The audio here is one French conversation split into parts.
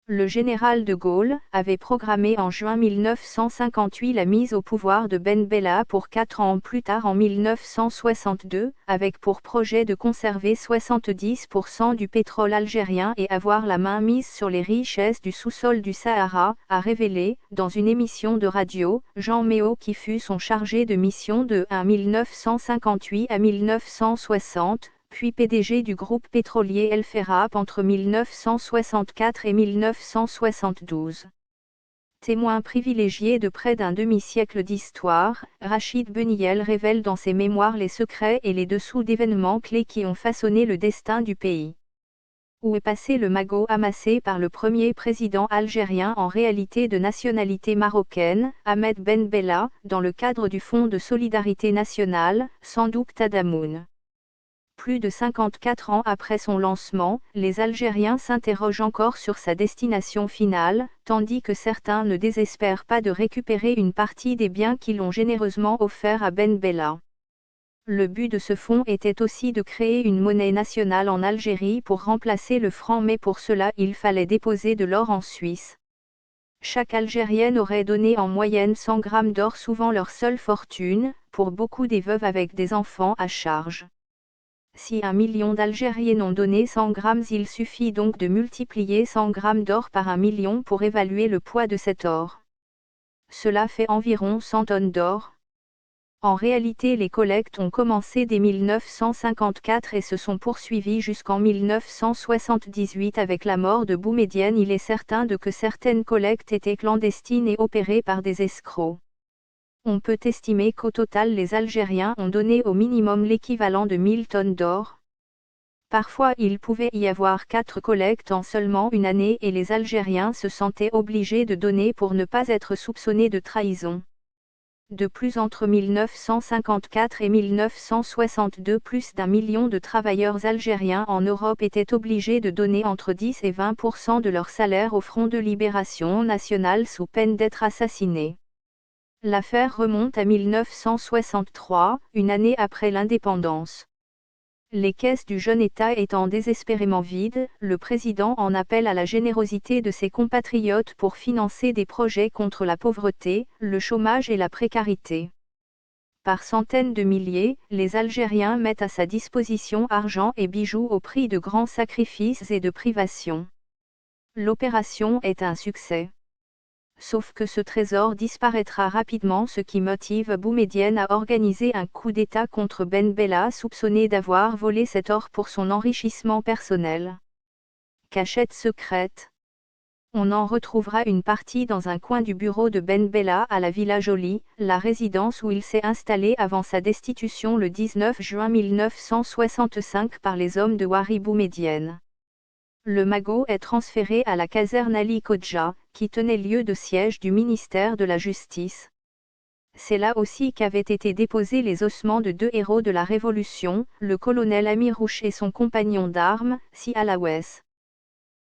Le général de Gaulle avait programmé en juin 1958 la mise au pouvoir de Ben Bella pour 4 ans plus tard en 1962, avec pour projet de conserver 70% du pétrole algérien et avoir la main mise sur les richesses du sous-sol du Sahara, a révélé, dans une émission de radio, Jean Méot qui fut son chargé de mission de 1958 à 1960. Puis PDG du groupe pétrolier El Ferrap entre 1964 et 1972. Témoin privilégié de près d'un demi-siècle d'histoire, Rachid Beniel révèle dans ses mémoires les secrets et les dessous d'événements clés qui ont façonné le destin du pays. Où est passé le magot amassé par le premier président algérien en réalité de nationalité marocaine, Ahmed Ben Bella, dans le cadre du Fonds de solidarité nationale, Sandouk Tadammoun. Plus de 54 ans après son lancement, les Algériens s'interrogent encore sur sa destination finale, tandis que certains ne désespèrent pas de récupérer une partie des biens qu'ils ont généreusement offerts à Ben Bella. Le but de ce fonds était aussi de créer une monnaie nationale en Algérie pour remplacer le franc, mais pour cela il fallait déposer de l'or en Suisse. Chaque Algérienne aurait donné en moyenne 100 grammes d'or, souvent leur seule fortune, pour beaucoup des veuves avec des enfants à charge. Si 1 million d'Algériens ont donné 100 grammes, il suffit donc de multiplier 100 grammes d'or par 1 million pour évaluer le poids de cet or. Cela fait environ 100 tonnes d'or. En réalité, les collectes ont commencé dès 1954 et se sont poursuivies jusqu'en 1978 avec la mort de Boumedienne. Il est certain que certaines collectes étaient clandestines et opérées par des escrocs. On peut estimer qu'au total les Algériens ont donné au minimum l'équivalent de 1000 tonnes d'or. Parfois il pouvait y avoir 4 collectes en seulement une année et les Algériens se sentaient obligés de donner pour ne pas être soupçonnés de trahison. De plus, entre 1954 et 1962, plus d'1 million de travailleurs algériens en Europe étaient obligés de donner entre 10 et 20% de leur salaire au Front de libération nationale sous peine d'être assassinés. L'affaire remonte à 1963, une année après l'indépendance. Les caisses du jeune État étant désespérément vides, le président en appelle à la générosité de ses compatriotes pour financer des projets contre la pauvreté, le chômage et la précarité. Par centaines de milliers, les Algériens mettent à sa disposition argent et bijoux au prix de grands sacrifices et de privations. L'opération est un succès. Sauf que ce trésor disparaîtra rapidement, ce qui motive Boumedienne à organiser un coup d'État contre Ben Bella, soupçonné d'avoir volé cet or pour son enrichissement personnel. Cachette secrète. On en retrouvera une partie dans un coin du bureau de Ben Bella à la Villa Jolie, la résidence où il s'est installé avant sa destitution le 19 juin 1965 par les hommes de Wari Boumedienne. Le magot est transféré à la caserne Ali Kodja, qui tenait lieu de siège du ministère de la Justice. C'est là aussi qu'avaient été déposés les ossements de 2 héros de la Révolution, le colonel Amirouche et son compagnon d'armes, Si Alawès.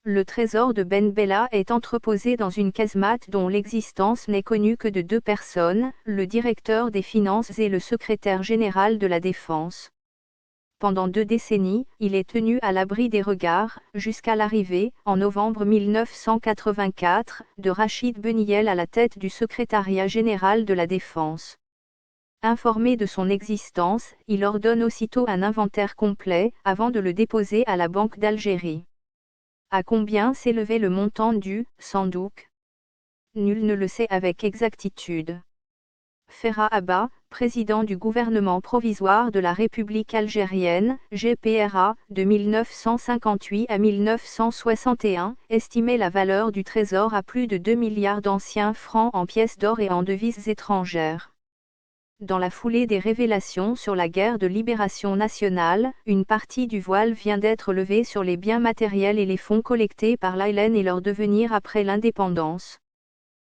Le trésor de Ben Bella est entreposé dans une casemate dont l'existence n'est connue que de 2 personnes, le directeur des finances et le secrétaire général de la Défense. Pendant 2 décennies, il est tenu à l'abri des regards, jusqu'à l'arrivée, en novembre 1984, de Rachid Beniel à la tête du secrétariat général de la Défense. Informé de son existence, il ordonne aussitôt un inventaire complet, avant de le déposer à la Banque d'Algérie. À combien s'élevait le montant du « sandouk » ? Nul ne le sait avec exactitude. Ferhat Abba, président du gouvernement provisoire de la République algérienne, GPRA, de 1958 à 1961, estimait la valeur du trésor à plus de 2 milliards d'anciens francs en pièces d'or et en devises étrangères. Dans la foulée des révélations sur la guerre de libération nationale, une partie du voile vient d'être levée sur les biens matériels et les fonds collectés par l'ALN et leur devenir après l'indépendance.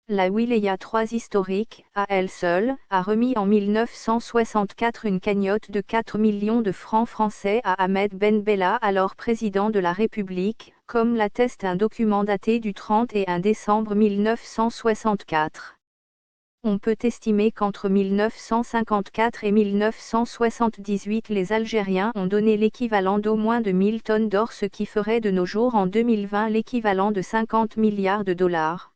La Wilaya III historique, à elle seule, a remis en 1964 une cagnotte de 4 millions de francs français à Ahmed Ben Bella, alors président de la République, comme l'atteste un document daté du 31 décembre 1964. On peut estimer qu'entre 1954 et 1978 les Algériens ont donné l'équivalent d'au moins de 1000 tonnes d'or, ce qui ferait de nos jours en 2020 l'équivalent de 50 milliards de dollars.